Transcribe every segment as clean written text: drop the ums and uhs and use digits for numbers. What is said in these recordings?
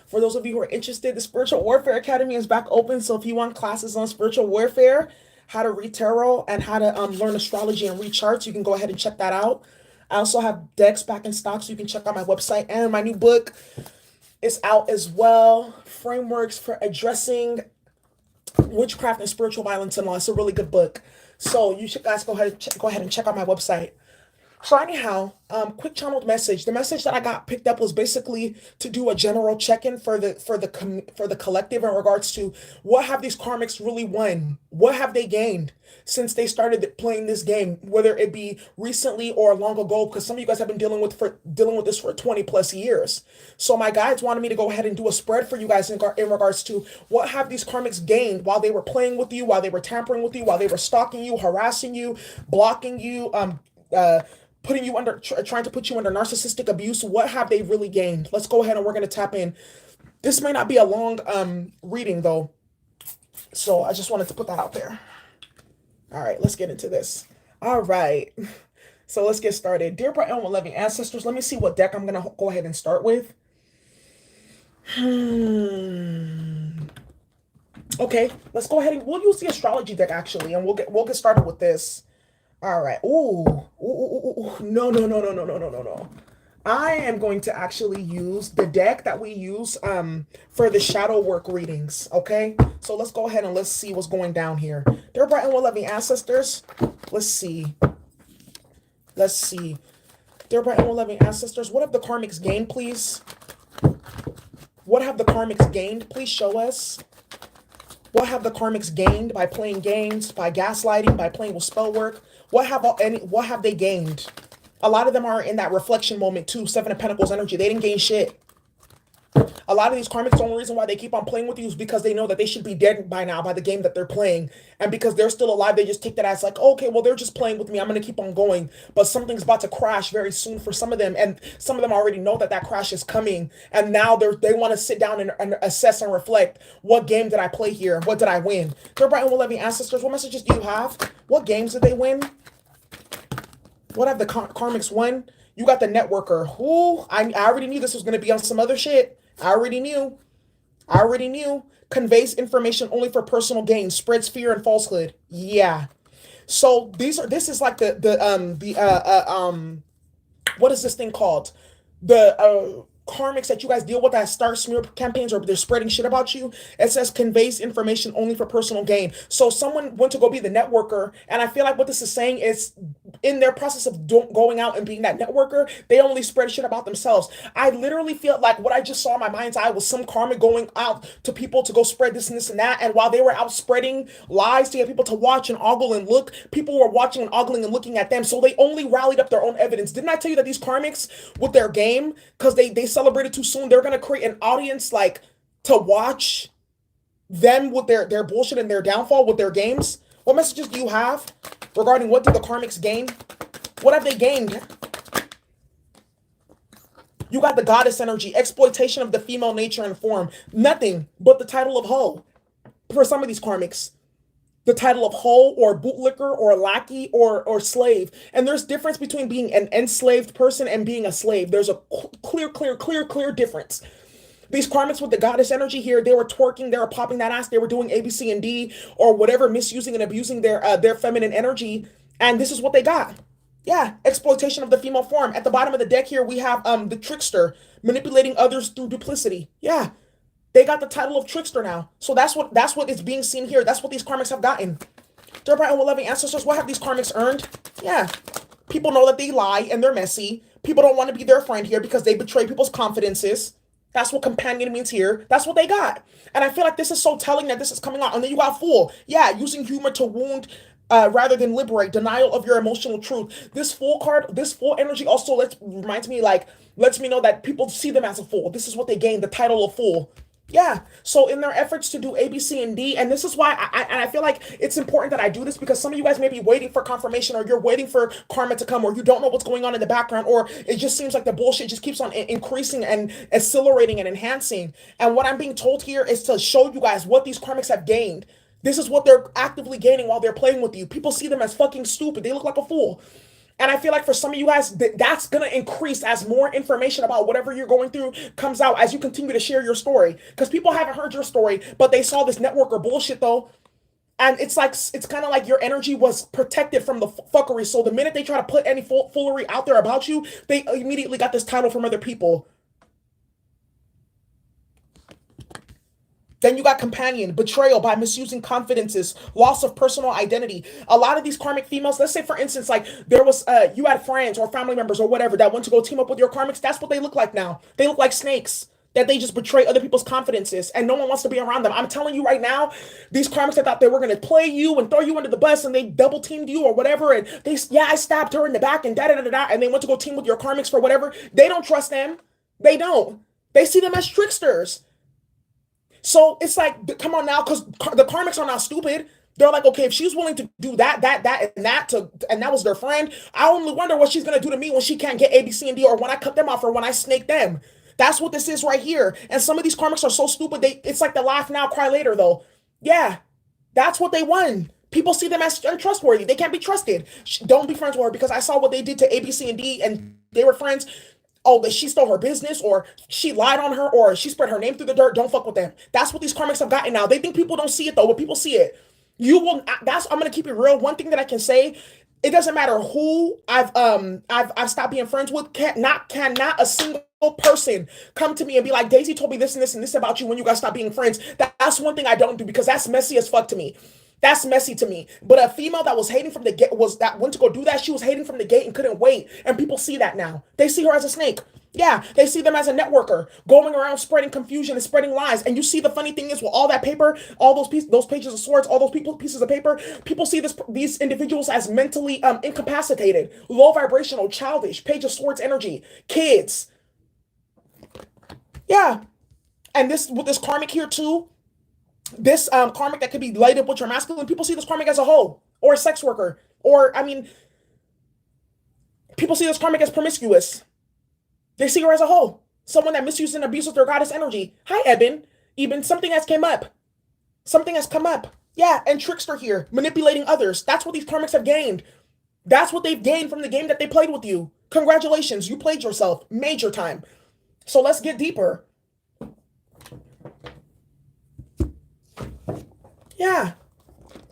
For those of you who are interested, the Spiritual Warfare Academy is back open. So if you want classes on spiritual warfare, how to read tarot, and how to learn astrology and read charts, you can go ahead and check that out. I also have decks back in stock, so you can check out my website, and my new book is out as well. Frameworks for Addressing Witchcraft and Spiritual Violence in Law. It's a really good book. So you should guys go ahead and check out my website. So anyhow, quick channeled message. The message that I got picked up was basically to do a general check-in for the collective in regards to what have these karmics really won? What have they gained since they started playing this game, whether it be recently or long ago? Because some of you guys have been dealing with this for 20 plus years. So my guides wanted me to go ahead and do a spread for you guys in regards to what have these karmics gained while they were playing with you, while they were tampering with you, while they were stalking you, harassing you, blocking you, putting you under, trying to put you under narcissistic abuse. What have they really gained? Let's go ahead and we're going to tap in. This may not be a long reading though, so I just wanted to put that out there. All right, let's get into this. All right, so let's get started. Dear bright and loving ancestors, let me see what deck I'm going to go ahead and start with. Okay, let's go ahead and we'll use the astrology deck actually, and we'll get started with this. All right. Ooh. No, no, no, no, no, no, no, no, no. I am going to actually use the deck that we use for the shadow work readings. Okay. So let's go ahead and let's see what's going down here. Dear bright and loving ancestors, let's see. Let's see. Dear bright and loving ancestors, what have the karmics gained, please? What have the karmics gained? Please show us. What have the karmics gained by playing games, by gaslighting, by playing with spell work? What have they gained? A lot of them are in that reflection moment too. Seven of Pentacles energy. They didn't gain shit. A lot of these karmics, the only reason why they keep on playing with you is because they know that they should be dead by now by the game that they're playing. And because they're still alive, they just take that as like, okay, well, they're just playing with me. I'm going to keep on going. But something's about to crash very soon for some of them. And some of them already know that that crash is coming. And now they want to sit down and assess and reflect. What game did I play here? What did I win? Dear bright and loving ancestors, what messages do you have? What games did they win? What have the karmics won? You got the networker. Who? I already knew this was going to be on some other shit. I already knew. Conveys information only for personal gain. Spreads fear and falsehood. Yeah. So this is like what is this thing called? The karmics that you guys deal with that start smear campaigns or they're spreading shit about you. It says conveys information only for personal gain. So someone went to go be the networker, and I feel like what this is saying is in their process of going out and being that networker, they only spread shit about themselves. I literally feel like what I just saw in my mind's eye was some karma going out to people to go spread this and this and that. And while they were out spreading lies to get people to watch and ogle and look, people were watching and ogling and looking at them. So they only rallied up their own evidence. Didn't I tell you that these karmics with their game, because they celebrated too soon, they're going to create an audience like to watch them with their bullshit and their downfall with their games? What messages do you have regarding what did the karmics gain? What have they gained? You got the goddess energy, exploitation of the female nature and form. Nothing but the title of hoe for some of these karmics. The title of hoe or bootlicker or lackey or slave. And there's difference between being an enslaved person and being a slave. There's a clear difference. These karmics with the goddess energy here, they were twerking, they were popping that ass, they were doing A, B, C, and D, or whatever, misusing and abusing their feminine energy, and this is what they got. Yeah, exploitation of the female form. At the bottom of the deck here, we have the trickster, manipulating others through duplicity. Yeah, they got the title of trickster now. So that's what is being seen here. That's what these karmics have gotten. Dear bright and loving ancestors, what have these karmics earned? Yeah, people know that they lie and they're messy. People don't want to be their friend here because they betray people's confidences. That's what companion means here. That's what they got. And I feel like this is so telling that this is coming out. And then you got fool. Yeah, using humor to wound rather than liberate. Denial of your emotional truth. This fool card, this fool energy also lets me know that people see them as a fool. This is what they gain, the title of fool. Yeah. So in their efforts to do A, B, C, and D, and this is why I feel like it's important that I do this, because some of you guys may be waiting for confirmation, or you're waiting for karma to come, or you don't know what's going on in the background, or it just seems like the bullshit just keeps on increasing and accelerating and enhancing. And what I'm being told here is to show you guys what these karmics have gained. This is what they're actively gaining while they're playing with you. People see them as fucking stupid. They look like a fool. And I feel like for some of you guys, that's going to increase as more information about whatever you're going through comes out as you continue to share your story. Because people haven't heard your story, but they saw this network or bullshit though. And it's like, it's kind of like your energy was protected from the fuckery. So the minute they try to put any foolery out there about you, they immediately got this title from other people. Then you got companion, betrayal by misusing confidences, loss of personal identity. A lot of these karmic females, let's say for instance, like there was, you had friends or family members or whatever that went to go team up with your karmics. That's what they look like now. They look like snakes that they just betray other people's confidences and no one wants to be around them. I'm telling you right now, these karmics that thought they were going to play you and throw you under the bus and they double teamed you or whatever. And I stabbed her in the back and da-da-da-da-da. And they went to go team with your karmics for whatever. They don't trust them. They don't. They see them as tricksters. So it's like, come on now, because the karmics are not stupid. They're like, okay, if she's willing to do that, and that was their friend, I only wonder what she's gonna do to me when she can't get A, B, C, and D, or when I cut them off, or when I snake them. That's what this is right here. And some of these karmics are so stupid. It's like the laugh now, cry later, though. Yeah, that's what they want. People see them as untrustworthy. They can't be trusted. Don't be friends with her because I saw what they did to A, B, C, and D, and they were friends. Oh, that she stole her business, or she lied on her, or she spread her name through the dirt. Don't fuck with them. That's what these karmics have gotten now. They think people don't see it though, but people see it. You will. I'm gonna keep it real. One thing that I can say, it doesn't matter who I've stopped being friends with. Cannot a single person come to me and be like, Daisy told me this and this and this about you when you guys stop being friends. That's one thing I don't do because that's messy as fuck to me. That's messy to me. But a female that was hating from the gate went to go do that. She was hating from the gate and couldn't wait. And people see that now. They see her as a snake. Yeah, they see them as a networker going around spreading confusion and spreading lies. And you see the funny thing is with all that paper, all those pages of swords, all those pieces of paper, people see these individuals as mentally incapacitated, low vibrational, childish, page of swords energy, kids. Yeah. And this with this karmic here too. This karmic that could be lighted with your masculine, people see this karmic as a hoe or a sex worker, or people see this karmic as promiscuous. They see her as a hoe, someone that misuses and abuses their goddess energy. Hi, Eben, something has come up. Something has come up. Yeah, and trickster here, manipulating others. That's what these karmics have gained. That's what they've gained from the game that they played with you. Congratulations, you played yourself, major time. So let's get deeper. Yeah.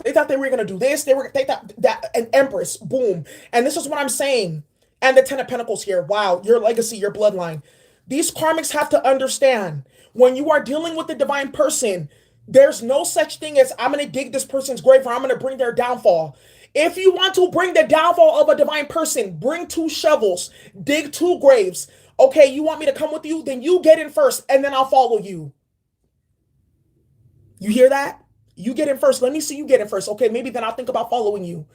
They thought they were going to do this. They thought that an empress, boom. And this is what I'm saying. And the 10 of Pentacles here. Wow. Your legacy, your bloodline. These karmics have to understand when you are dealing with the divine person, there's no such thing as I'm going to dig this person's grave or I'm going to bring their downfall. If you want to bring the downfall of a divine person, bring 2 shovels, dig 2 graves. Okay, you want me to come with you? Then you get in first and then I'll follow you. You hear that? You get in first. Let me see you get in first. Okay, maybe then I'll think about following you.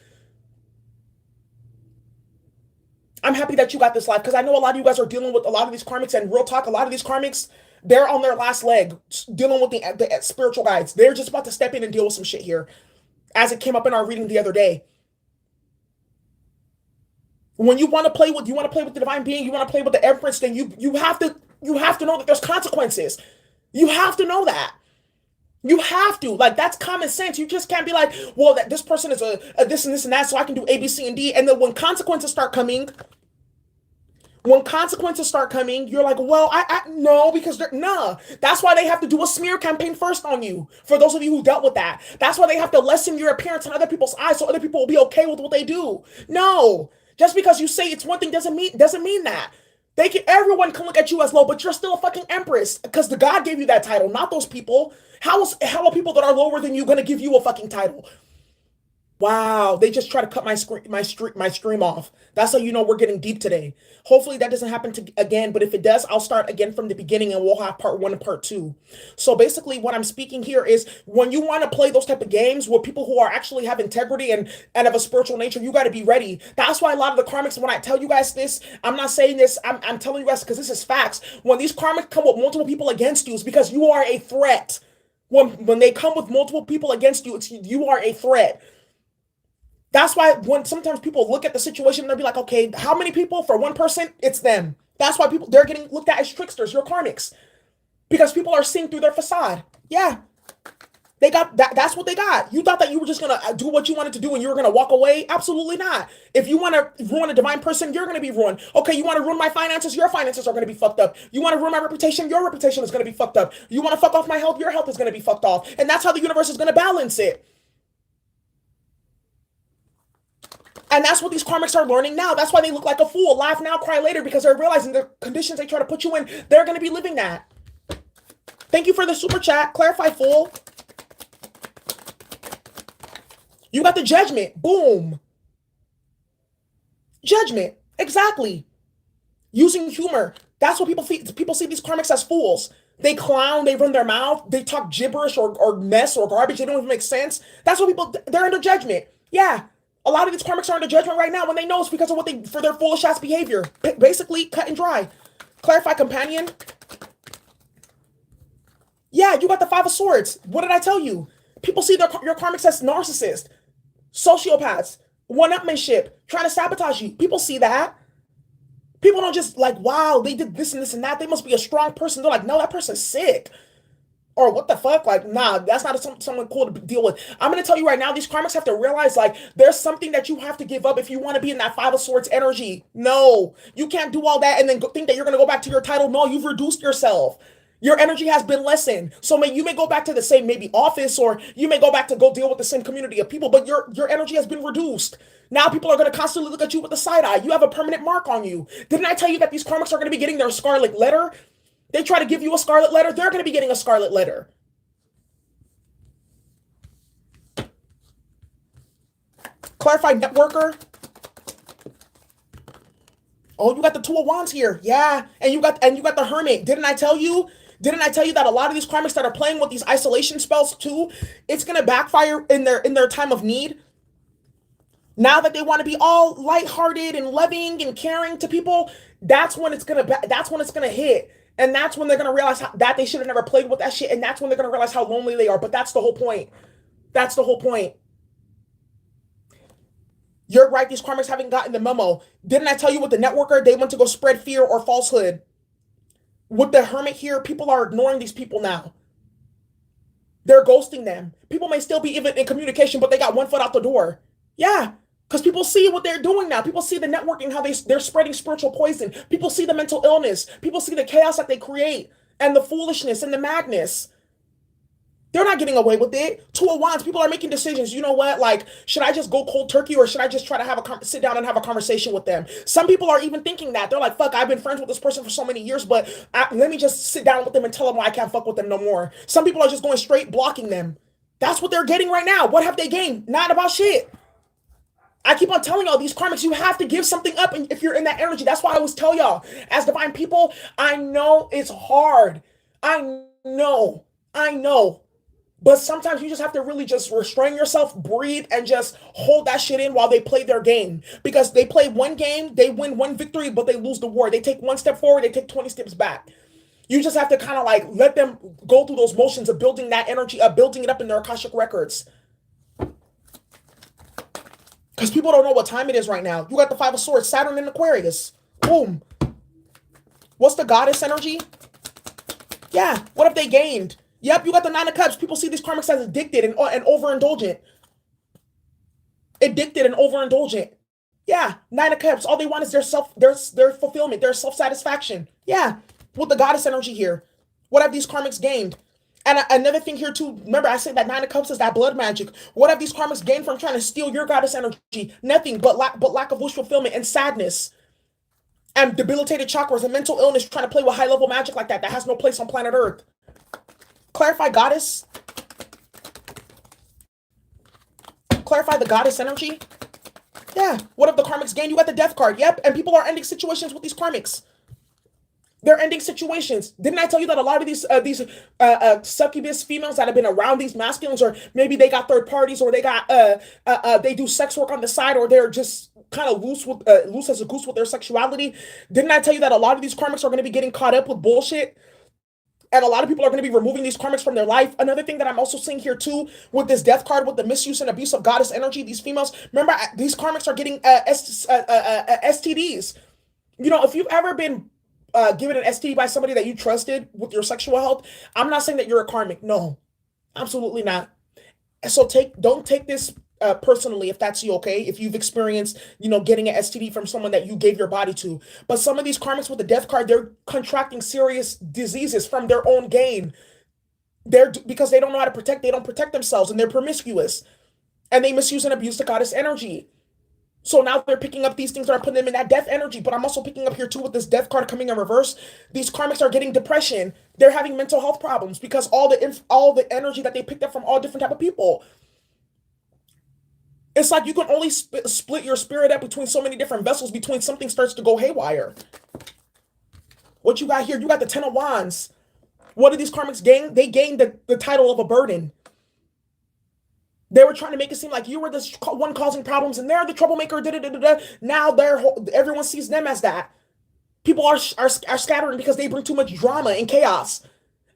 I'm happy that you got this life because I know a lot of you guys are dealing with a lot of these karmics, and real talk, a lot of these karmics, they're on their last leg dealing with the spiritual guides. They're just about to step in and deal with some shit here as it came up in our reading the other day. When you want to play with the divine being, you want to play with the empress, then you have to know that there's consequences. You have to know that. You have to. Like, that's common sense. You just can't be like, well, that this person is a this and this and that, so I can do A, B, C, and D. And then when consequences start coming, you're like, well, I no, because nah. That's why they have to do a smear campaign first on you. For those of you who dealt with that. That's why they have to lessen your appearance in other people's eyes so other people will be okay with what they do. No. Just because you say it's one thing doesn't mean that. Everyone can look at you as low, but you're still a fucking empress because the God gave you that title, not those people. How are people that are lower than you going to give you a fucking title? Wow, they just try to cut my stream off. That's how you know we're getting deep today. Hopefully that doesn't happen again, but if it does, I'll start again from the beginning and we'll have part 1 and part 2. So basically what I'm speaking here is when you want to play those type of games with people who are actually have integrity and of a spiritual nature, you got to be ready. That's why a lot of the karmics, when I tell you guys this, I'm not saying this, I'm telling you guys because this is facts. When these karmics come with multiple people against you, it's because you are a threat. When they come with multiple people against you, you are a threat. That's why when sometimes people look at the situation, they'll be like, okay, how many people for one person? It's them. That's why they're getting looked at as tricksters, your karmics. Because people are seeing through their facade. Yeah. They got that. That's what they got. You thought that you were just gonna do what you wanted to do and you were gonna walk away? Absolutely not. If you want to ruin a divine person, you're gonna be ruined. Okay, you want to ruin my finances? Your finances are gonna be fucked up. You want to ruin my reputation? Your reputation is gonna be fucked up. You want to fuck off my health? Your health is gonna be fucked off. And that's how the universe is gonna balance it. And that's what these karmics are learning now. That's why they look like a fool. Laugh now, cry later, because they're realizing the conditions they try to put you in, they're gonna be living that. Thank you for the super chat. Clarify, fool. You got the judgment. Boom. Judgment. Exactly. Using humor. That's what people see these karmics as fools. They clown, they run their mouth, they talk gibberish or mess or garbage. They don't even make sense. That's what people, they're under judgment. Yeah. A lot of these karmics are under judgment right now when they know it's because of for their foolish ass behavior. Basically, cut and dry. Clarify, companion. Yeah, you got the Five of Swords. What did I tell you? People see your karmics as narcissists, sociopaths, one-upmanship, trying to sabotage you. People see that. People don't just like, wow, they did this and this and that. They must be a strong person. They're like, no, that person's sick. Or what the fuck? Like, nah, that's not someone cool to deal with. I'm going to tell you right now, these karmics have to realize, like, there's something that you have to give up if you want to be in that Five of Swords energy. No, you can't do all that and then think that you're going to go back to your title. No, you've reduced yourself. Your energy has been lessened. So you may go back to the same maybe office, or you may go back to go deal with the same community of people, but your energy has been reduced. Now people are going to constantly look at you with a side eye. You have a permanent mark on you. Didn't I tell you that these karmics are going to be getting their scarlet letter? They try to give you a scarlet letter, they're going to be getting a scarlet letter. Clarify, networker. Oh, you got the Two of Wands here. Yeah. And you got the Hermit. Didn't I tell you? Didn't I tell you that a lot of these karmics that are playing with these isolation spells too, it's going to backfire in their time of need? Now that they want to be all lighthearted and loving and caring to people, that's when it's going to hit. And that's when they're going to realize that they should have never played with that shit. And that's when they're going to realize how lonely they are. But that's the whole point. That's the whole point. You're right. These karmics haven't gotten the memo. Didn't I tell you with the networker, they want to go spread fear or falsehood? With the Hermit here, people are ignoring these people now. They're ghosting them. People may still be even in communication, but they got one foot out the door. Yeah. Because people see what they're doing now. People see the networking, how they're spreading spiritual poison. People see the mental illness. People see the chaos that they create and the foolishness and the madness. They're not getting away with it. Two of Wands, people are making decisions. You know what? Like, should I just go cold turkey, or should I just try to sit down and have a conversation with them? Some people are even thinking that. They're like, fuck, I've been friends with this person for so many years, but let me just sit down with them and tell them why I can't fuck with them no more. Some people are just going straight blocking them. That's what they're getting right now. What have they gained? Not about shit. I keep on telling y'all, these karmics, you have to give something up if you're in that energy. That's why I always tell y'all, as divine people, I know it's hard. I know. But sometimes you just have to really just restrain yourself, breathe, and just hold that shit in while they play their game. Because they play one game, they win one victory, but they lose the war. They take one step forward, they take 20 steps back. You just have to kind of like let them go through those motions of building that energy, of building it up in their Akashic records. Because people don't know what time it is right now. You got the Five of Swords, Saturn in Aquarius. Boom. What's the goddess energy? Yeah, what have they gained? Yep, you got the Nine of Cups. People see these karmics as addicted and overindulgent. Addicted and overindulgent. Yeah, Nine of Cups. All they want is their fulfillment, their self-satisfaction. Yeah, with the goddess energy here. What have these karmics gained? And another thing here too, remember I said that Nine of Cups is that blood magic. What have these karmics gained from trying to steal your goddess energy? Nothing but lack of wish fulfillment and sadness. And debilitated chakras and mental illness, trying to play with high-level magic like that has no place on planet Earth. Clarify goddess. Clarify the goddess energy. Yeah. What have the karmics gained? You got the death card. Yep. And people are ending situations with these karmics. They're ending situations. Didn't I tell you that a lot of these succubus females that have been around these masculines, or maybe they got third parties, or they got they do sex work on the side, or they're just kind of loose as a goose with their sexuality? Didn't I tell you that a lot of these karmics are going to be getting caught up with bullshit? And a lot of people are going to be removing these karmics from their life. Another thing that I'm also seeing here too, with this death card, with the misuse and abuse of goddess energy, these females, remember, these karmics are getting STDs. You know, if you've ever been given an STD by somebody that you trusted with your sexual health, I'm not saying that you're a karmic. No. Absolutely not. So don't take this personally if that's you, okay? If you've experienced, getting an STD from someone that you gave your body to. But some of these karmics with the death card, they're contracting serious diseases from their own gain. They're because they don't know how to protect, they don't protect themselves and they're promiscuous and they misuse and abuse the goddess energy. So now they're picking up these things that are putting them in that death energy. But I'm also picking up here too with this death card coming in reverse. These karmics are getting depression. They're having mental health problems because all the energy that they picked up from all different type of people. It's like you can only split your spirit up between so many different vessels between something starts to go haywire. What you got here? You got the Ten of Wands. What did these karmics gain? They gained the title of a burden. They were trying to make it seem like you were the one causing problems and they're the troublemaker. Da, da, da, da, da. Now everyone sees them as that. People are scattering because they bring too much drama and chaos.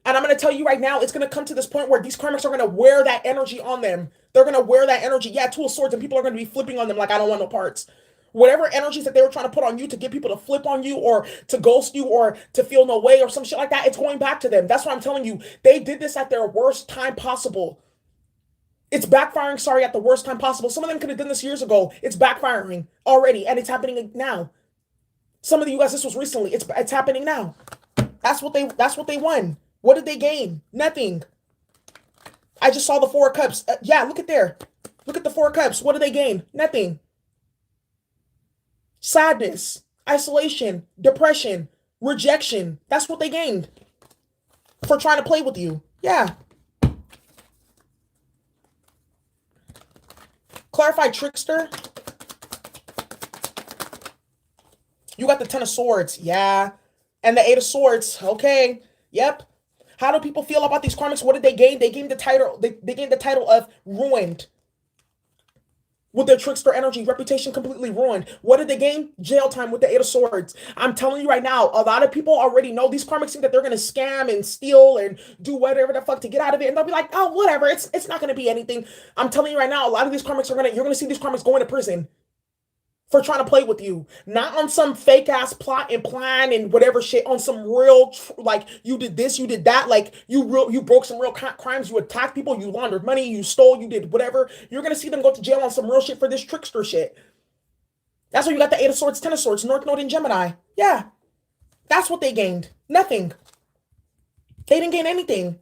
And I'm going to tell you right now, it's going to come to this point where these karmics are going to wear that energy on them. They're going to wear that energy. Yeah, Two of Swords, and people are going to be flipping on them like, I don't want no parts. Whatever energies that they were trying to put on you to get people to flip on you or to ghost you or to feel no way or some shit like that, it's going back to them. That's what I'm telling you. They did this at their worst time possible. It's backfiring, sorry, at the worst time possible. Some of them could have done this years ago. It's backfiring already, and it's happening now. Some of the US, this was recently. It's happening now. That's what they won. What did they gain? Nothing. I just saw the Four of Cups. Yeah, look at there. Look at the Four of Cups. What did they gain? Nothing. Sadness, isolation, depression, rejection. That's what they gained for trying to play with you. Yeah. Clarified trickster. You got the Ten of Swords. Yeah. And the Eight of Swords. Okay. Yep. How do people feel about these karmics? What did they gain? They gained the title. They gained the title of ruined. With their trickster energy, reputation completely ruined. What did they gain? Jail time with the Eight of Swords. I'm telling you right now, a lot of people already know these karmics think that they're gonna scam and steal and do whatever the fuck to get out of it, and they'll be like, oh, whatever, it's not gonna be anything. I'm telling you right now, a lot of these karmics you're gonna see these karmics going to prison for trying to play with you, not on some fake ass plot and plan and whatever shit, on some real like you did this, you did that, like you broke some real crimes, you attacked people, you laundered money, you stole, you did whatever. You're gonna see them go to jail on some real shit for this trickster shit. That's why you got the Eight of Swords, Ten of Swords, North Node in Gemini. Yeah, that's what they gained. Nothing. They didn't gain anything.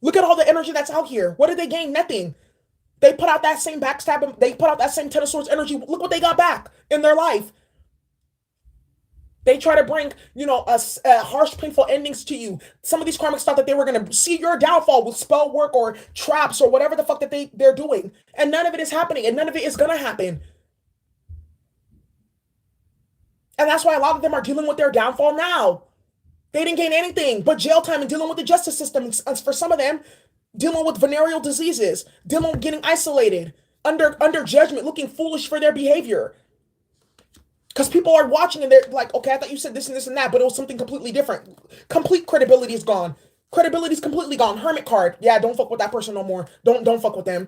Look at all the energy that's out here. What did they gain? Nothing. They put out that same backstab. They put out that same Ten of Swords energy. Look what they got back in their life. They try to bring, harsh, painful endings to you. Some of these karmics thought that they were going to see your downfall with spell work or traps or whatever the fuck that they're doing. And none of it is happening. And none of it is going to happen. And that's why a lot of them are dealing with their downfall now. They didn't gain anything but jail time and dealing with the justice system. As for some of them, dealing with venereal diseases, dealing with getting isolated, under judgment, looking foolish for their behavior. Because people are watching and they're like, okay, I thought you said this and this and that, but it was something completely different. Complete credibility is gone. Credibility is completely gone. Hermit card. Yeah, don't fuck with that person no more. Don't fuck with them.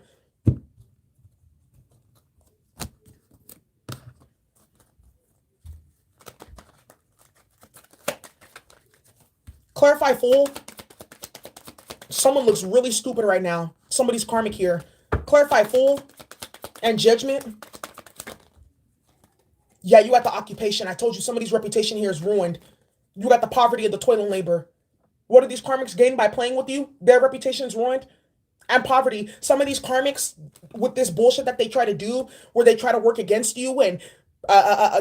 Clarify Fool. Someone looks really stupid right now. Somebody's karmic here. Clarify Fool and Judgment. Yeah, you got the occupation. I told you somebody's reputation here is ruined. You got the poverty of the toil and labor. What do these karmics gain by playing with you? Their reputation is ruined. And poverty. Some of these karmics, with this bullshit that they try to do, where they try to work against you and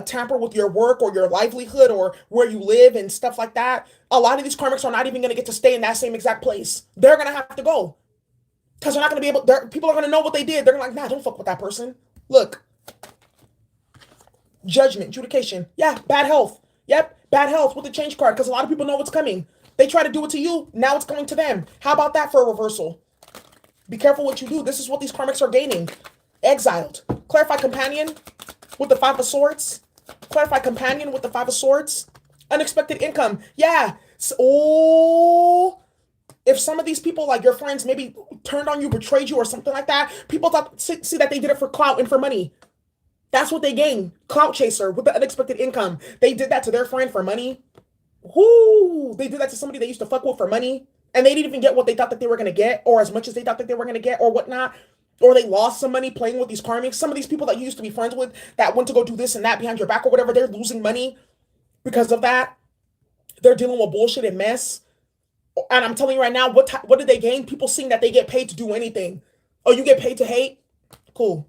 tamper with your work or your livelihood or where you live and stuff like that, a lot of these karmics are not even going to get to stay in that same exact place. They're going to have to go. Because they're not going to be able, people are going to know what they did. They're like, nah, don't fuck with that person. Look. Judgment, adjudication. Yeah, bad health. Yep, bad health with the change card because a lot of people know what's coming. They try to do it to you. Now it's coming to them. How about that for a reversal? Be careful what you do. This is what these karmics are gaining. Exiled. Clarify companion with the Five of Swords. Clarify companion with the Five of Swords. Unexpected income. Yeah. If some of these people, like your friends, maybe turned on you, betrayed you or something like that, people thought, see that they did it for clout and for money. That's what they gain. Clout chaser with the unexpected income. They did that to their friend for money. Whoo! They did that to somebody they used to fuck with for money. and they didn't even get what they thought that they were going to get, or as much as they thought that they were going to get, or whatnot, or they lost some money playing with these karmics. Some of these people that you used to be friends with that went to go do this and that behind your back or whatever, they're losing money because of that. They're dealing with bullshit and mess. And I'm telling you right now, what did they gain? People seeing that they get paid to do anything. Oh, you get paid to hate? Cool.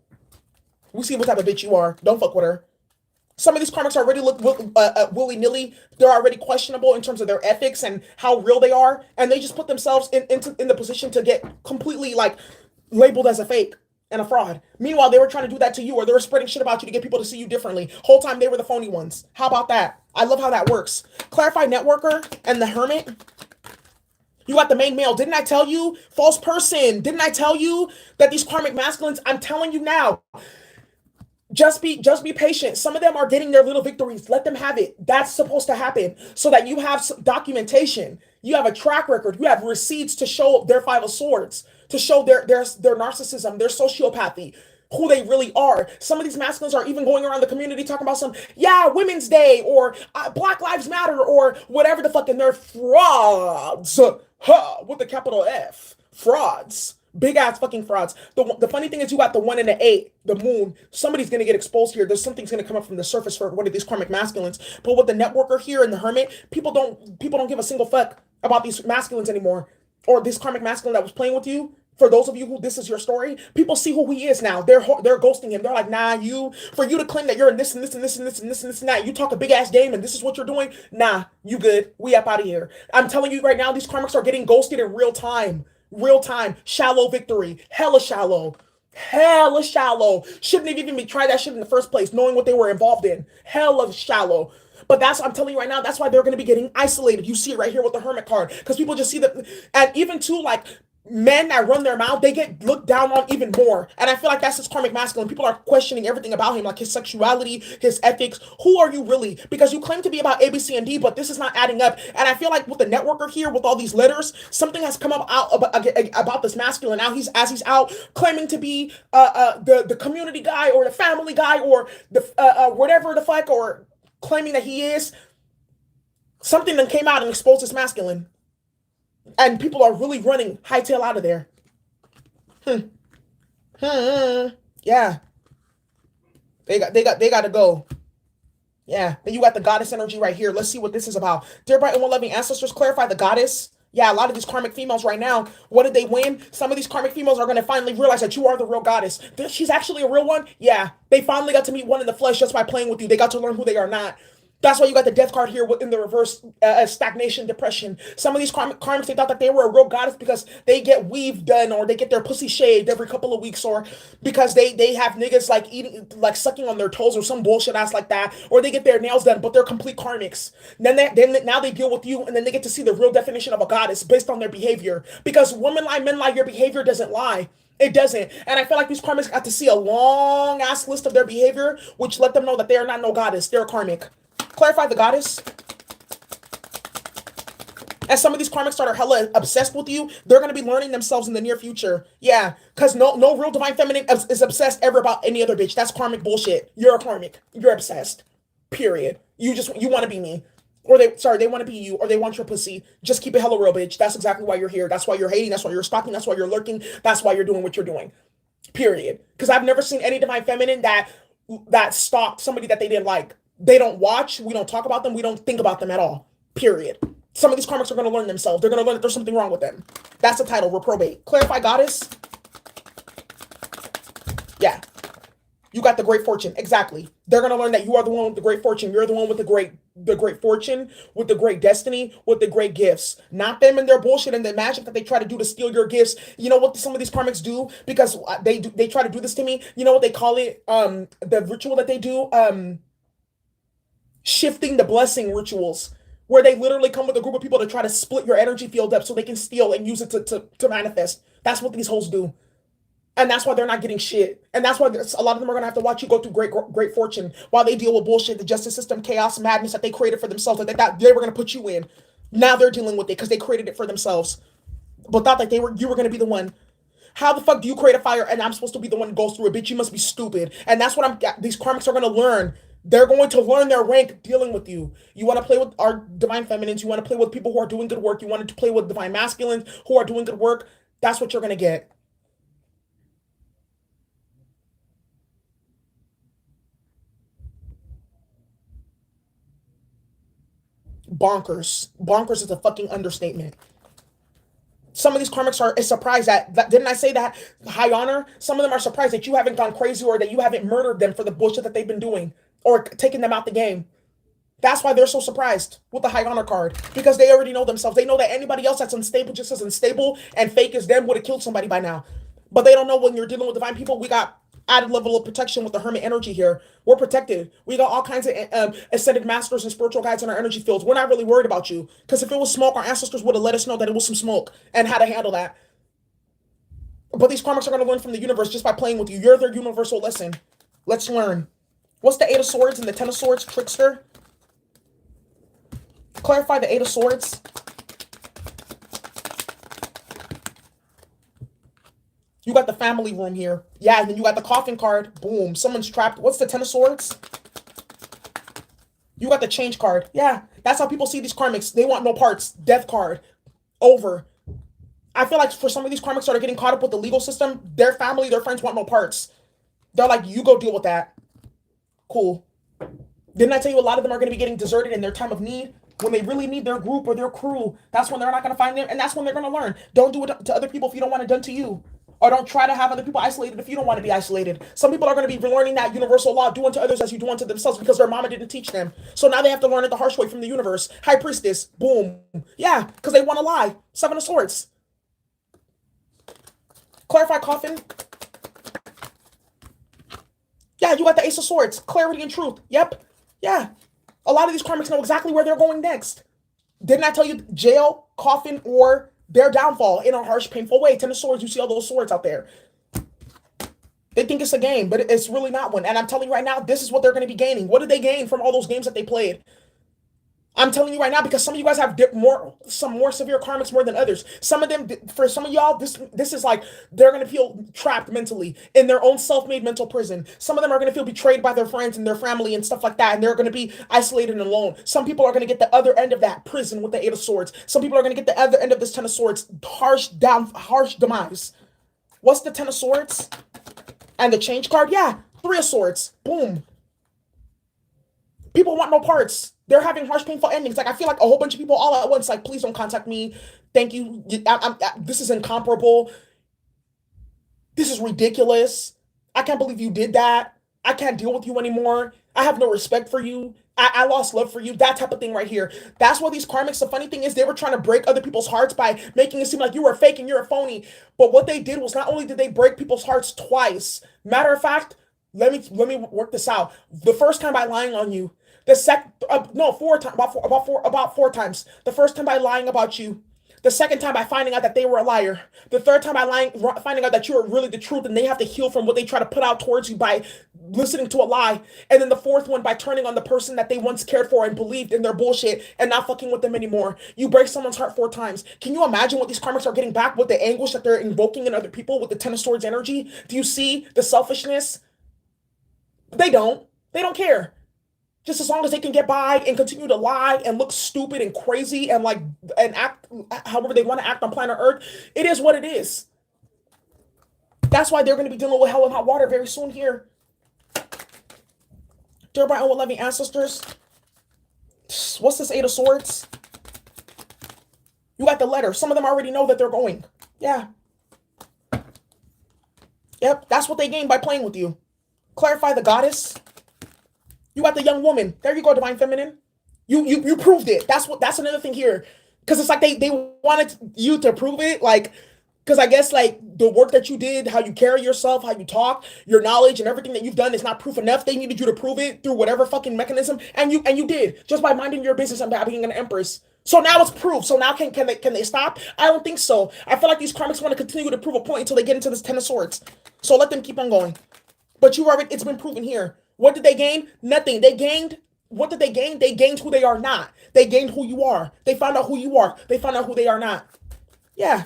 We see what type of bitch you are. Don't fuck with her. Some of these karmics already look willy-nilly. They're already questionable in terms of their ethics and how real they are. And they just put themselves in the position to get completely like labeled as a fake and a fraud. Meanwhile, they were trying to do that to you, or they were spreading shit about you to get people to see you differently. Whole time they were the phony ones. How about that? I love how that works. Clarified networker and the hermit. You got the main male. Didn't I tell you? False person. Didn't I tell you that these karmic masculines, I'm telling you now, just be patient. Some of them are getting their little victories. Let them have it. That's supposed to happen so that you have documentation. You have a track record. You have receipts to show their Five of Swords, to show their narcissism, their sociopathy, who they really are. Some of these masculines are even going around the community talking about Women's Day or Black Lives Matter or whatever the fuck, and they're frauds. With the capital F. Frauds. Big ass fucking frauds. The funny thing is you got the 1 and the 8, the moon. Somebody's gonna get exposed here. There's something's gonna come up from the surface for one of these karmic masculines. But with the networker here and the hermit, people don't give a single fuck about these masculines anymore. Or this karmic masculine that was playing with you. For those of you who this is your story, people see who he is now. They're ghosting him. They're like, nah, for you to claim that you're in this and this and this and this and this and this and that, you talk a big ass game and this is what you're doing. Nah, you good. We up out of here. I'm telling you right now, these karmics are getting ghosted in real time. Real time. Shallow victory. Hella shallow. Hella shallow. Shouldn't have even tried that shit in the first place, knowing what they were involved in. Hella shallow. But I'm telling you right now, that's why they're going to be getting isolated. You see it right here with the hermit card. Because people just see that. And even too, like, men that run their mouth, they get looked down on even more. And I feel like that's his karmic masculine. People are questioning everything about him, like his sexuality, his ethics. Who are you really? Because you claim to be about A, B, C, and D, but this is not adding up. And I feel like with the networker here, with all these letters, something has come up out about this masculine. Now he's out claiming to be the community guy or the family guy or the whatever the fuck, or claiming that he is. Something that came out and exposed this masculine. And people are really running hightail out of there. Yeah. They got to go. Yeah. Then you got the goddess energy right here. Let's see what this is about. Dear bright and well-loving ancestors, clarify the goddess. Yeah, a lot of these karmic females right now, what did they win? Some of these karmic females are going to finally realize that you are the real goddess. She's actually a real one. Yeah. They finally got to meet one in the flesh just by playing with you. They got to learn who they are not. That's why you got the death card here in the reverse, stagnation, depression. Some of these karmics, they thought that they were a real goddess because they get weave done or they get their pussy shaved every couple of weeks, or because they have niggas like eating, like sucking on their toes or some bullshit ass like that, or they get their nails done, but they're complete karmics. Then now they deal with you, and then they get to see the real definition of a goddess based on their behavior. Because women lie, men lie, your behavior doesn't lie. It doesn't. And I feel like these karmics got to see a long ass list of their behavior, which let them know that they are not no goddess. They're a karmic. Clarify the goddess. And some of these karmics that are hella obsessed with you, they're going to be learning themselves in the near future. Yeah, because no real divine feminine is obsessed ever about any other bitch. That's karmic bullshit. You're a karmic. You're obsessed. Period. You want to be me. Or they want to be you, or they want your pussy. Just keep it hella real, bitch. That's exactly why you're here. That's why you're hating. That's why you're stalking. That's why you're lurking. That's why you're doing what you're doing. Period. Because I've never seen any divine feminine that stalked somebody that they didn't like. They don't watch. We don't talk about them. We don't think about them at all. Period. Some of these karmics are going to learn themselves. They're going to learn that there's something wrong with them. That's the title. Reprobate. Clarify goddess. Yeah. You got the great fortune. Exactly. They're going to learn that you are the one with the great fortune. You're the one with the great fortune, with the great destiny, with the great gifts. Not them and their bullshit and the magic that they try to do to steal your gifts. You know what some of these karmics do? Because they try to do this to me. You know what they call it? The ritual that they do? Shifting the blessing rituals, where they literally come with a group of people to try to split your energy field up so they can steal and use it to manifest. That's what these hoes do. And that's why they're not getting shit. And that's why a lot of them are going to have to watch you go through great fortune while they deal with bullshit, the justice system, chaos, madness that they created for themselves, that they were going to put you in. Now they're dealing with it because they created it for themselves, but thought that you were going to be the one. How the fuck do you create a fire and I'm supposed to be the one who goes through it? Bitch, you must be stupid. And that's what these karmics are going to learn. They're going to learn their rank dealing with you. You want to play with our divine feminines. You want to play with people who are doing good work. You want to play with divine masculines who are doing good work. That's what you're going to get. Bonkers. Bonkers is a fucking understatement. Some of these karmics are surprised that didn't I say that high honor? Some of them are surprised that you haven't gone crazy or that you haven't murdered them for the bullshit that they've been doing or taking them out the game. That's why they're so surprised with the high honor card because they already know themselves. They know that anybody else that's unstable, just as unstable and fake as them, would have killed somebody by now. But they don't know when you're dealing with divine people. We got added level of protection with the hermit energy here. We're protected. We got all kinds of ascended masters and spiritual guides in our energy fields. We're not really worried about you because if it was smoke, our ancestors would have let us know that it was some smoke and how to handle that. But these karmics are going to learn from the universe just by playing with you. You're their universal lesson. Let's learn. What's the Eight of Swords and the Ten of Swords, trickster? Clarify the Eight of Swords. You got the family room here. Yeah, and then you got the coffin card. Boom. Someone's trapped. What's the Ten of Swords? You got the change card. Yeah, that's how people see these karmics. They want no parts. Death card. Over. I feel like for some of these karmics that are getting caught up with the legal system, their family, their friends want no parts. They're like, you go deal with that. Cool. Didn't I tell you a lot of them are going to be getting deserted in their time of need? When they really need their group or their crew, that's when they're not going to find them, and that's when they're going to learn. Don't do it to other people if you don't want it done to you. Or don't try to have other people isolated if you don't want to be isolated. Some people are going to be learning that universal law, do unto others as you do unto themselves, because their mama didn't teach them. So now they have to learn it the harsh way from the universe. High Priestess, boom. Yeah, because they want to lie. Seven of Swords. Clarify coffin. Yeah, you got the Ace of Swords. Clarity and truth. Yep. Yeah. A lot of these karmics know exactly where they're going next. Didn't I tell you jail, coffin, or their downfall in a harsh, painful way? Ten of Swords, you see all those swords out there. They think it's a game, but it's really not one. And I'm telling you right now, this is what they're going to be gaining. What did they gain from all those games that they played? I'm telling you right now, because some of you guys have some more severe karmics more than others. Some of them, for some of y'all, this is like they're gonna feel trapped mentally in their own self-made mental prison. Some of them are gonna feel betrayed by their friends and their family and stuff like that, and they're gonna be isolated and alone. Some people are gonna get the other end of that prison with the Eight of Swords. Some people are gonna get the other end of this Ten of Swords, harsh demise. What's the Ten of Swords? And the change card? Yeah, Three of Swords. Boom. People want no parts. They're having harsh, painful endings. Like, I feel like a whole bunch of people all at once, like, please don't contact me. Thank you. This is incomparable. This is ridiculous. I can't believe you did that. I can't deal with you anymore. I have no respect for you. I lost love for you. That type of thing right here. That's what these karmics, the funny thing is, they were trying to break other people's hearts by making it seem like you were fake and you're a phony. But what they did was not only did they break people's hearts twice. Matter of fact, let me work this out. The first time by lying on you. The no, four times, about four times. The first time by lying about you. The second time by finding out that they were a liar. The third time by finding out that you were really the truth, and they have to heal from what they try to put out towards you by listening to a lie. And then the fourth one by turning on the person that they once cared for and believed in their bullshit and not fucking with them anymore. You break someone's heart four times. Can you imagine what these karmics are getting back with the anguish that they're invoking in other people with the Ten of Swords energy? Do you see the selfishness? They don't. They don't care. Just as long as they can get by and continue to lie and look stupid and crazy and act however they want to act on planet Earth, it is what it is. That's why they're going to be dealing with hell and hot water very soon here. Dear bright and loving ancestors, what's this Eight of Swords? You got the letter. Some of them already know that they're going. Yeah. Yep, that's what they gain by playing with you. Clarify the Goddess. You got the young woman. There you go, divine feminine. You proved it. That's another thing here. Because it's like they wanted you to prove it. Like, because I guess like the work that you did, how you carry yourself, how you talk, your knowledge and everything that you've done is not proof enough. They needed you to prove it through whatever fucking mechanism. And you did. Just by minding your business and by being an empress. So now it's proof. So now can they stop? I don't think so. I feel like these karmics want to continue to prove a point until they get into this Ten of Swords. So let them keep on going. But it's been proven here. What did they gain? Nothing. What did they gain? They gained who they are not. They gained who you are. They found out who you are. They found out who they are not. Yeah.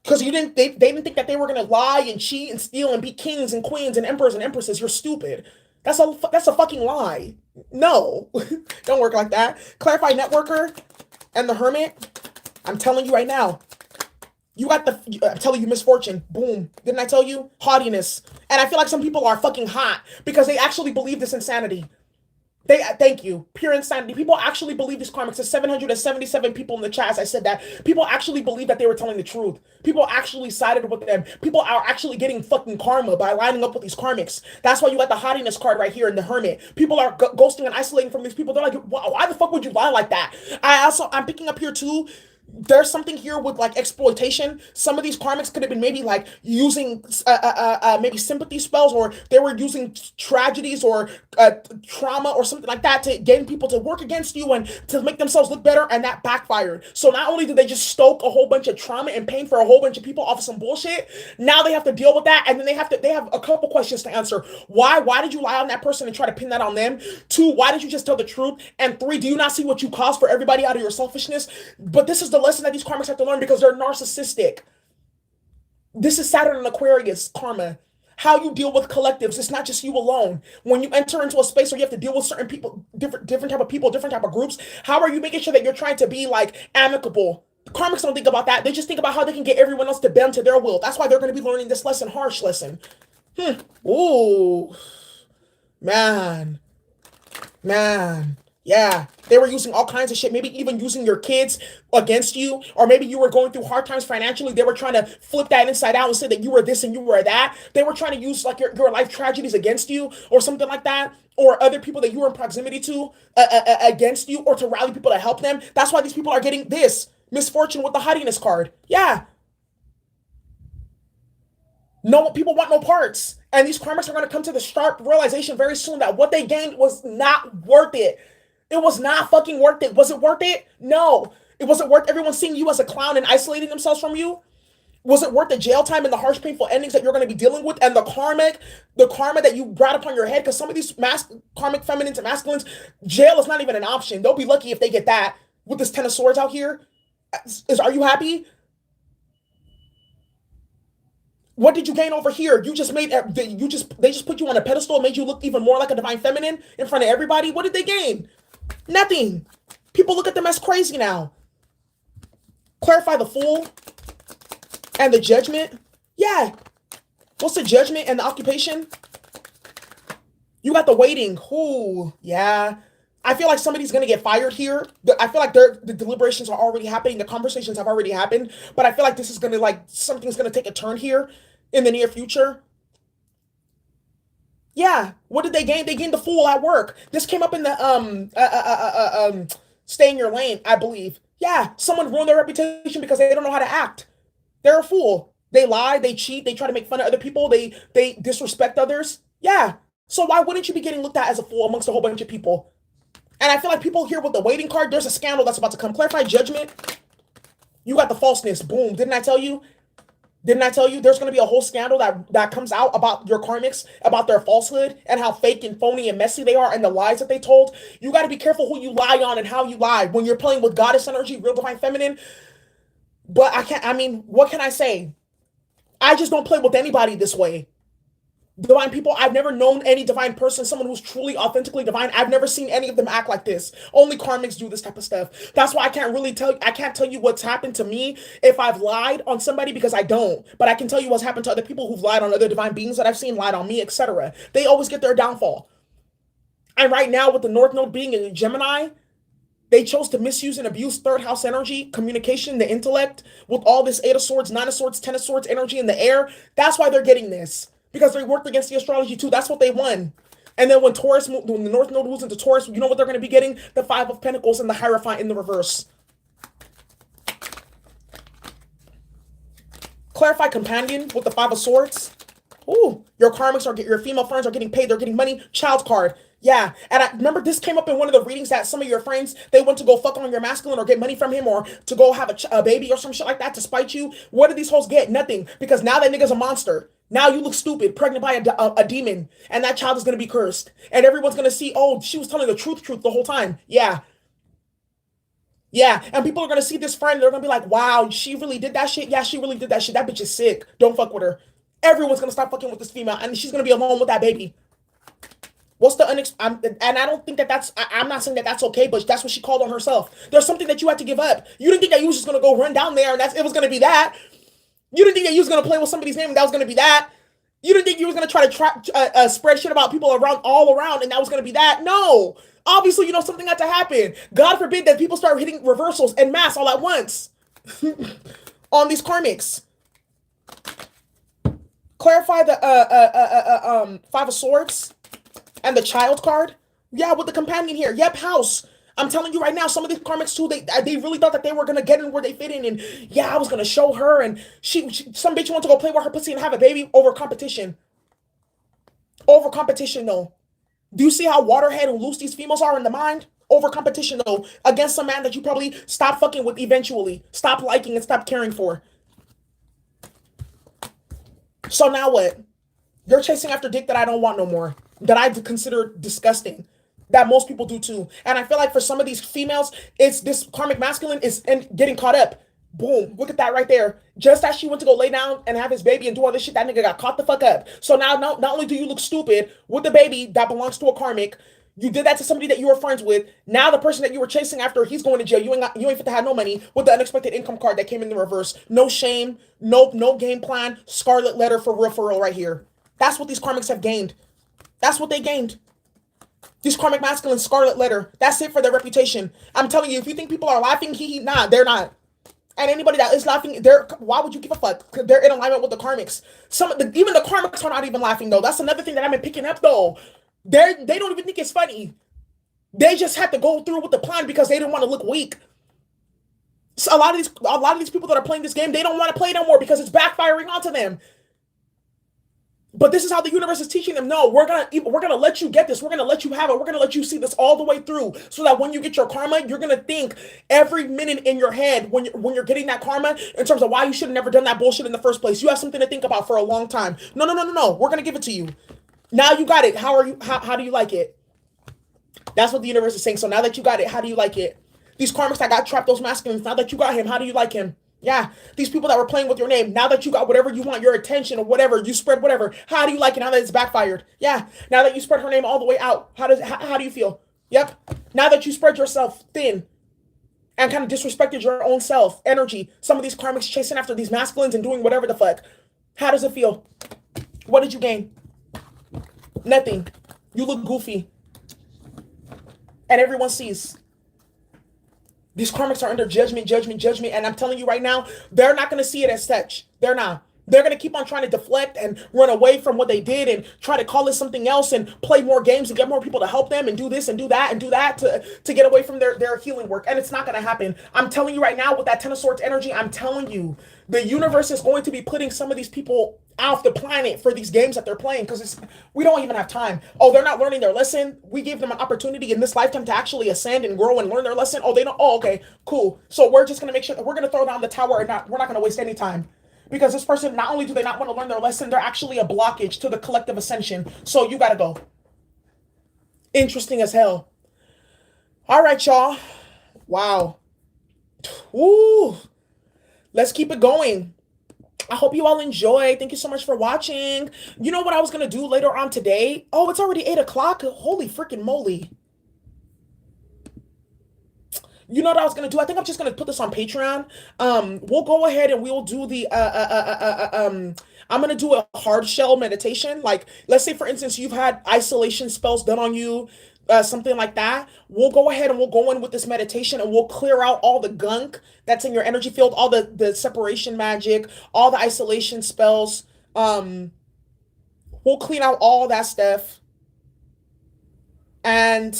Because they didn't think that they were going to lie and cheat and steal and be kings and queens and emperors and empresses. You're stupid. That's a fucking lie. No, don't work like that. Clarify networker and the hermit. I'm telling you right now. You got I'm telling you, misfortune. Boom. Didn't I tell you? Haughtiness. And I feel like some people are fucking hot because they actually believe this insanity. Thank you. Pure insanity. People actually believe these karmics. There's 777 people in the chat. As I said that. People actually believe that they were telling the truth. People actually sided with them. People are actually getting fucking karma by lining up with these karmics. That's why you got the haughtiness card right here in the hermit. People are ghosting and isolating from these people. They're like, why the fuck would you lie like that? I'm picking up here too. There's something here with like exploitation. Some of these karmics could have been maybe like using maybe sympathy spells, or they were using tragedies or trauma or something like that to get people to work against you and to make themselves look better, and that backfired. So not only did they just stoke a whole bunch of trauma and pain for a whole bunch of people off of some bullshit, now they have to deal with that, and then they have a couple questions to answer. Why did you lie on that person and try to pin that on them? 2, why did you just tell the truth? And 3, do you not see what you caused for everybody out of your selfishness? But this is the lesson that these karmics have to learn because they're narcissistic. This is Saturn and Aquarius karma. How you deal with collectives. It's not just you alone. When you enter into a space where you have to deal with certain people, different type of people, different type of groups, how are you making sure that you're trying to be like amicable? Karmics don't think about that. They just think about how they can get everyone else to bend to their will. That's why they're going to be learning this lesson, harsh lesson. Ooh, man. Yeah, they were using all kinds of shit, maybe even using your kids against you, or maybe you were going through hard times financially. They were trying to flip that inside out and say that you were this and you were that. They were trying to use like your life tragedies against you or something like that, or other people that you were in proximity to against you, or to rally people to help them. That's why these people are getting this misfortune with the haughtiness card. Yeah. No, people want no parts. And these karmics are going to come to the sharp realization very soon that what they gained was not worth it. It was not fucking worth it. Was it worth it? No. It wasn't worth everyone seeing you as a clown and isolating themselves from you. Was it worth the jail time and the harsh, painful endings that you're going to be dealing with, and the karma that you brought upon your head? Because some of these karmic feminines and masculines, jail is not even an option. They'll be lucky if they get that with this 10 of swords out here. Are you happy? What did you gain over here? You just made they just put you on a pedestal and made you look even more like a divine feminine in front of everybody. What did they gain? Nothing. People look at them as crazy now. Clarify the Fool and the Judgment. Yeah. What's the Judgment and the Occupation? You got the Waiting. Ooh, yeah. I feel like somebody's going to get fired here. I feel like the deliberations are already happening. The conversations have already happened. But I feel like this is going to something's going to take a turn here in the near future. Yeah. What did they gain? They gained the Fool at work. This came up in the Stay in Your Lane, I believe. Yeah. Someone ruined their reputation because they don't know how to act. They're a fool. They lie. They cheat. They try to make fun of other people. They disrespect others. Yeah. So why wouldn't you be getting looked at as a fool amongst a whole bunch of people? And I feel like people here with the Waiting card, there's a scandal that's about to come. Clarify Judgment. You got the falseness. Boom. Didn't I tell you? Didn't I tell you there's going to be a whole scandal that comes out about your karmics, about their falsehood and how fake and phony and messy they are and the lies that they told? You got to be careful who you lie on and how you lie when you're playing with goddess energy, real divine feminine. But what can I say? I just don't play with anybody this way. Divine people, I've never known any divine person, someone who's truly authentically divine. I've never seen any of them act like this. Only karmics do this type of stuff. That's why I can't tell you what's happened to me if I've lied on somebody, because I don't. But I can tell you what's happened to other people who've lied on other divine beings that I've seen lied on me, etc. They always get their downfall. And right now, with the North Node being in Gemini, they chose to misuse and abuse third house energy, communication, the intellect, with all this 8 of Swords, 9 of Swords, 10 of Swords energy in the air. That's why they're getting this. Because they worked against the astrology too. That's what they won. And then when the North Node moves into Taurus, you know what they're going to be getting? The 5 of Pentacles and the Hierophant in the reverse. Clarify Companion with the 5 of Swords. Ooh, your female friends are getting paid. They're getting money. Child card. Yeah. And I remember this came up in one of the readings that some of your friends, they went to go fuck on your masculine or get money from him, or to go have a baby or some shit like that to spite you. What did these hoes get? Nothing. Because now that nigga's a monster. Now you look stupid, pregnant by a demon, and that child is going to be cursed. And everyone's going to see, oh, she was telling the truth the whole time. Yeah. Yeah. And people are going to see this friend, they're going to be like, wow, she really did that shit? Yeah, she really did that shit. That bitch is sick. Don't fuck with her. Everyone's going to stop fucking with this female, and she's going to be alone with that baby. What's the and I don't think that I'm not saying that that's okay, but that's what she called on herself. There's something that you had to give up. You didn't think that you was just gonna go run down there and it was gonna be that. You didn't think that you was gonna play with somebody's name and that was gonna be that. You didn't think you was gonna try to spread shit about people around all around and that was gonna be that. No, obviously, something had to happen. God forbid that people start hitting reversals en masse all at once on these karmics. Clarify the Five of Swords and the Child card. Yeah, with the companion here. Yep, house. I'm telling you right now, some of these karmics too, they really thought that they were gonna get in where they fit in, and yeah, I was gonna show her, and some bitch wanted to go play with her pussy and have a baby over competition. Over competition, though. Do you see how waterhead and loose these females are in the mind? Over competition, though, against a man that you probably stop fucking with eventually, stop liking and stop caring for. So now what? You're chasing after dick that I don't want no more, that I consider disgusting, that most people do too. And I feel like for some of these females, it's this karmic masculine is getting caught up. Boom, look at that right there. Just as she went to go lay down and have his baby and do all this shit, that nigga got caught the fuck up. So now, not only do you look stupid with the baby that belongs to a karmic, you did that to somebody that you were friends with. Now the person that you were chasing after, he's going to jail. You ain't fit to have no money with the unexpected income card that came in the reverse. No shame, no game plan. Scarlet letter for real right here. That's what these karmics have gained. That's what they gained. These karmic masculine scarlet letter. That's it for their reputation. I'm telling you, if you think people are laughing, nah, they're not. And anybody that is laughing, why would you give a fuck? They're in alignment with the karmics. Even the karmics are not even laughing though. That's another thing that I've been picking up though. They don't even think it's funny. They just had to go through with the plan because they didn't want to look weak. So a lot of these people that are playing this game, they don't want to play no more because it's backfiring onto them. But this is how the universe is teaching them. No, we're gonna let you get this. We're gonna let you have it. We're gonna let you see this all the way through, so that when you get your karma, you're gonna think every minute in your head when you're getting that karma in terms of why you should have never done that bullshit in the first place. You have something to think about for a long time. No. We're gonna give it to you. Now you got it. How do you like it? That's what the universe is saying. So now that you got it, how do you like it? These karmics that got trapped, those masculines, now that you got him, how do you like him? Yeah, these people that were playing with your name, now that you got whatever you want, your attention or whatever, you spread whatever, how do you like it now that it's backfired? Yeah, now that you spread her name all the way out, how do you feel? Yep, now that you spread yourself thin and kind of disrespected your own self, energy, some of these karmics chasing after these masculines and doing whatever the fuck, how does it feel? What did you gain? Nothing. You look goofy. And everyone sees. These karmics are under judgment, and I'm telling you right now, they're not going to see it as such. They're not. They're going to keep on trying to deflect and run away from what they did and try to call it something else and play more games and get more people to help them and do this and do that and do that to get away from their healing work. And it's not going to happen. I'm telling you right now, with that Ten of Swords energy, I'm telling you, the universe is going to be putting some of these people off the planet for these games that they're playing because we don't even have time. Oh, they're not learning their lesson. We gave them an opportunity in this lifetime to actually ascend and grow and learn their lesson. Oh, they don't. Oh, okay, cool. So we're just going to make sure that we're going to throw down the tower and we're not going to waste any time. Because this person, not only do they not want to learn their lesson, they're actually a blockage to the collective ascension. So you got to go. Interesting as hell. All right, y'all. Wow. Woo. Let's keep it going. I hope you all enjoy. Thank you so much for watching. You know what I was going to do later on today? Oh, it's already 8 o'clock. Holy freaking moly. You know what I was going to do? I think I'm just going to put this on Patreon. We'll go ahead and we'll do the, I'm going to do a hard shell meditation. Like, let's say, for instance, you've had isolation spells done on you, something like that. We'll go ahead and we'll go in with this meditation and we'll clear out all the gunk that's in your energy field, all the separation magic, all the isolation spells. We'll clean out all that stuff. And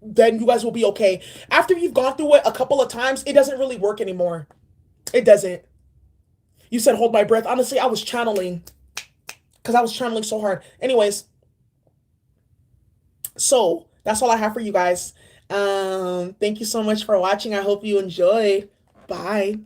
then you guys will be okay. After you've gone through it a couple of times, it doesn't really work anymore. It doesn't. You said hold my breath. Honestly, I was channeling because I was channeling so hard. Anyways, so that's all I have for you guys. Thank you so much for watching. I hope you enjoyed. Bye.